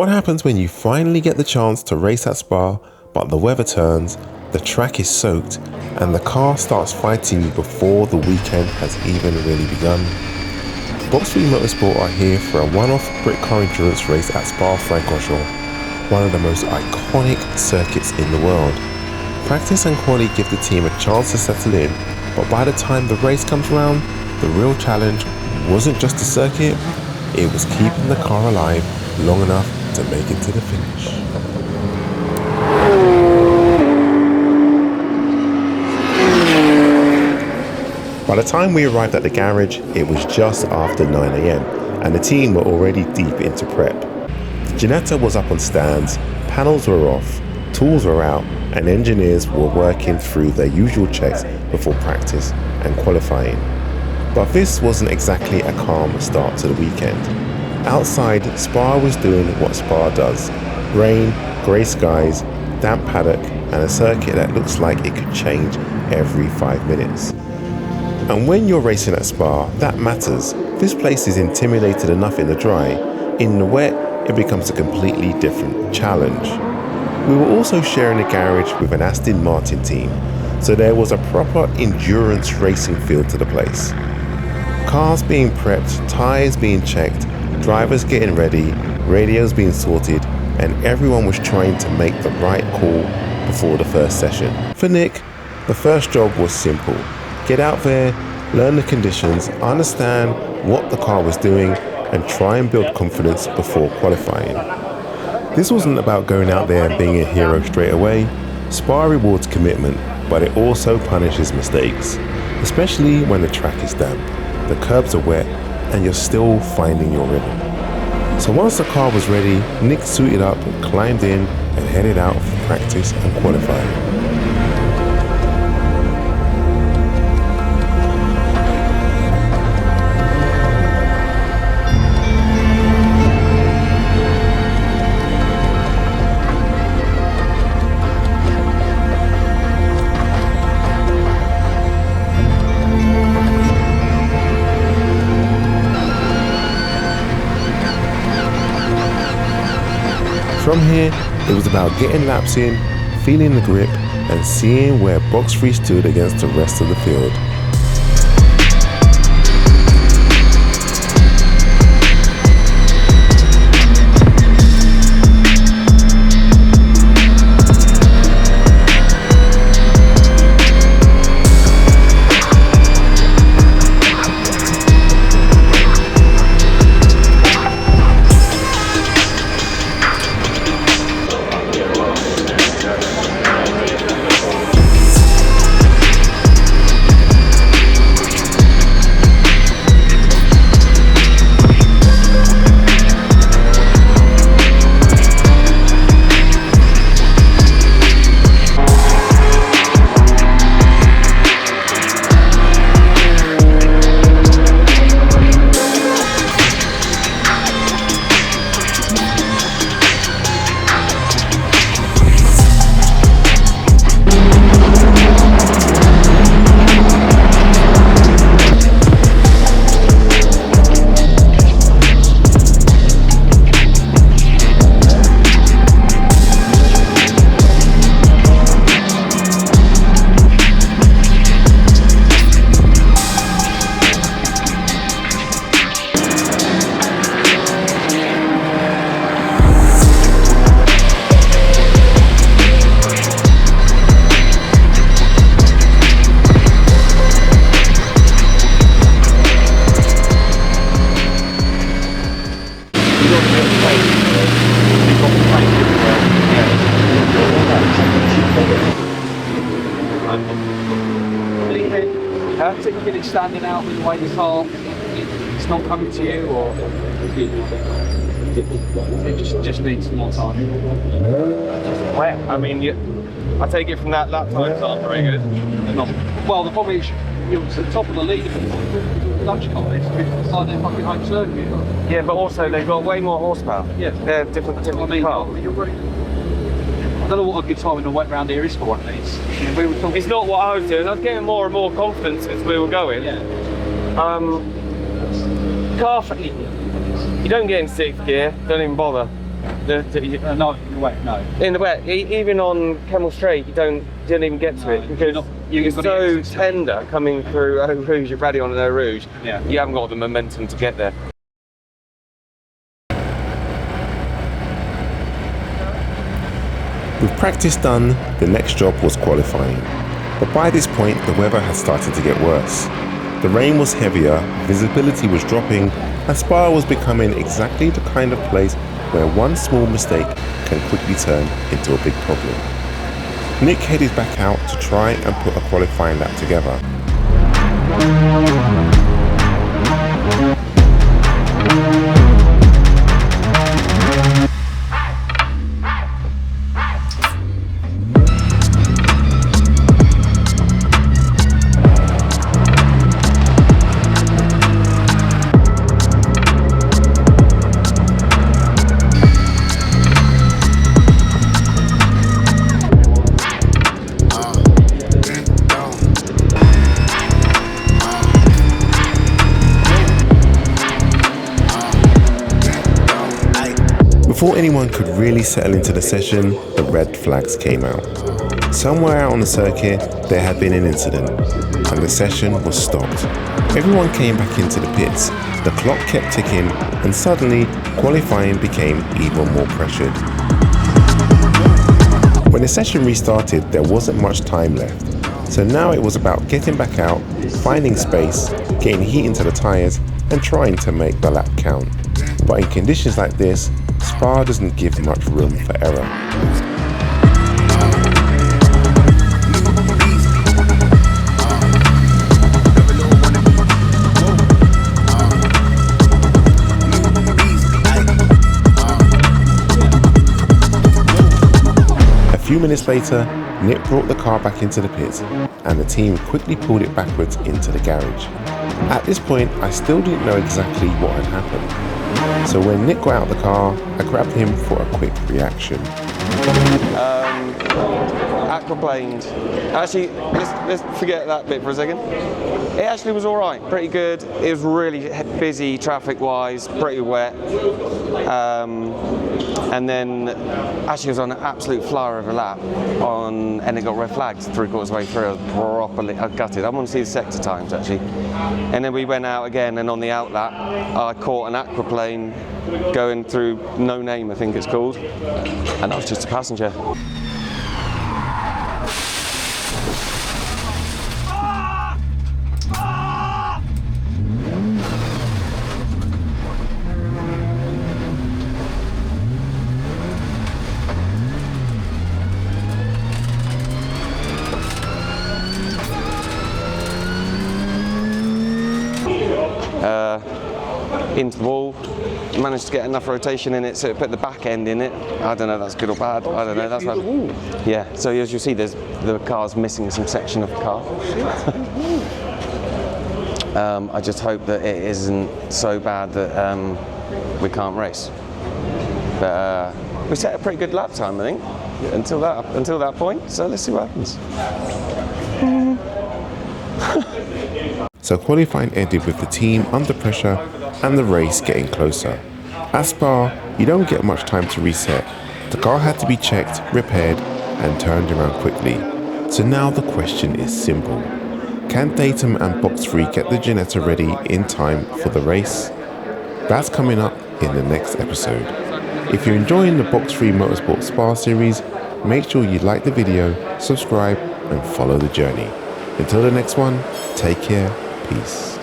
What happens when you finally get the chance to race at Spa, but the weather turns, the track is soaked, and the car starts fighting you before the weekend has even really begun? Box3 Motorsport are here for a one-off Britcar endurance race at Spa-Francorchamps, one of the most iconic circuits in the world. Practice and quali give the team a chance to settle in, but by the time the race comes around, the real challenge wasn't just the circuit, it was keeping the car alive long enough to make it to the finish. By the time we arrived at the garage, it was just after 9 AM and the team were already deep into prep. The Ginetta was up on stands, panels were off, tools were out, and engineers were working through their usual checks before practice and qualifying. But this wasn't exactly a calm start to the weekend. Outside, Spa was doing what Spa does. Rain, grey skies, damp paddock, and a circuit that looks like it could change every 5 minutes. And when you're racing at Spa, that matters. This place is intimidated enough in the dry. In the wet, it becomes a completely different challenge. We were also sharing a garage with an Aston Martin team, so there was a proper endurance racing feel to the place. Cars being prepped, tyres being checked, drivers getting ready, radios being sorted, and everyone was trying to make the right call before the first session. For Nick, the first job was simple. Get out there, learn the conditions, understand what the car was doing, and try and build confidence before qualifying. This wasn't about going out there and being a hero straight away. Spa rewards commitment, but it also punishes mistakes, especially when the track is damp, the curbs are wet, and you're still finding your rhythm. So once the car was ready, Nick suited up, climbed in, and headed out for practice and qualifying. From here, it was about getting laps in, feeling the grip, and seeing where Box3 stood against the rest of the field. Thinking it's standing out with the way the car, it's not coming to you, or it just needs more time? Well, I mean, I take it from that lap times aren't very good. They're not. Well, the problem is you're at the top of the lead. Dutch car is beside their fucking home circuit. Yeah, but also they've got way more horsepower. Yeah, they're different cars. I don't know what a good time in the wet round here is for one of these. We were talking. It's not what I was doing. I was getting more and more confidence as we were going. Yeah. Car, you don't get in sixth gear. Don't even bother. No, in the wet, no. In the wet, even on Camel Straight, you don't even get to it because it's so tender coming through Eau Rouge. You're ready on Eau Rouge. Yeah. You haven't got the momentum to get there. With practice done, the next job was qualifying. But by this point, the weather had started to get worse. The rain was heavier, visibility was dropping, and Spa was becoming exactly the kind of place where one small mistake can quickly turn into a big problem. Nick headed back out to try and put a qualifying lap together. Before anyone could really settle into the session, the red flags came out. Somewhere out on the circuit, there had been an incident, and the session was stopped. Everyone came back into the pits, the clock kept ticking, and suddenly, qualifying became even more pressured. When the session restarted, there wasn't much time left, so now it was about getting back out, finding space, getting heat into the tyres, and trying to make the lap count. But in conditions like this, Spa doesn't give much room for error. A few minutes later, Nick brought the car back into the pits, and the team quickly pulled it backwards into the garage. At this point, I still didn't know exactly what had happened. So when Nick got out of the car, I grabbed him for a quick reaction. Aquaplaned. Actually, let's forget that bit for a second. It actually was all right, pretty good. It was really busy traffic-wise, pretty wet. And then actually it was on an absolute flyer of a lap and it got red flagged 3/4 of the way through. I was properly gutted. I want to see the sector times actually. And then we went out again, and on the out lap, I caught an aquaplane going through No Name, I think it's called, and I was just a passenger. Into the wall, managed to get enough rotation in it so it put the back end in it. I don't know if that's good or bad. I don't know. That's bad. Yeah. So as you see, the car's missing some section of the car. I just hope that it isn't so bad that we can't race. But we set a pretty good lap time, I think, until that point. So let's see what happens. So qualifying ended with the team under pressure and the race getting closer. At Spa, you don't get much time to reset. The car had to be checked, repaired, and turned around quickly. So now the question is simple. Can Datum and Box3 get the Ginetta ready in time for the race? That's coming up in the next episode. If you're enjoying the Box3 Motorsport Spa series, make sure you like the video, subscribe, and follow the journey. Until the next one, take care, peace.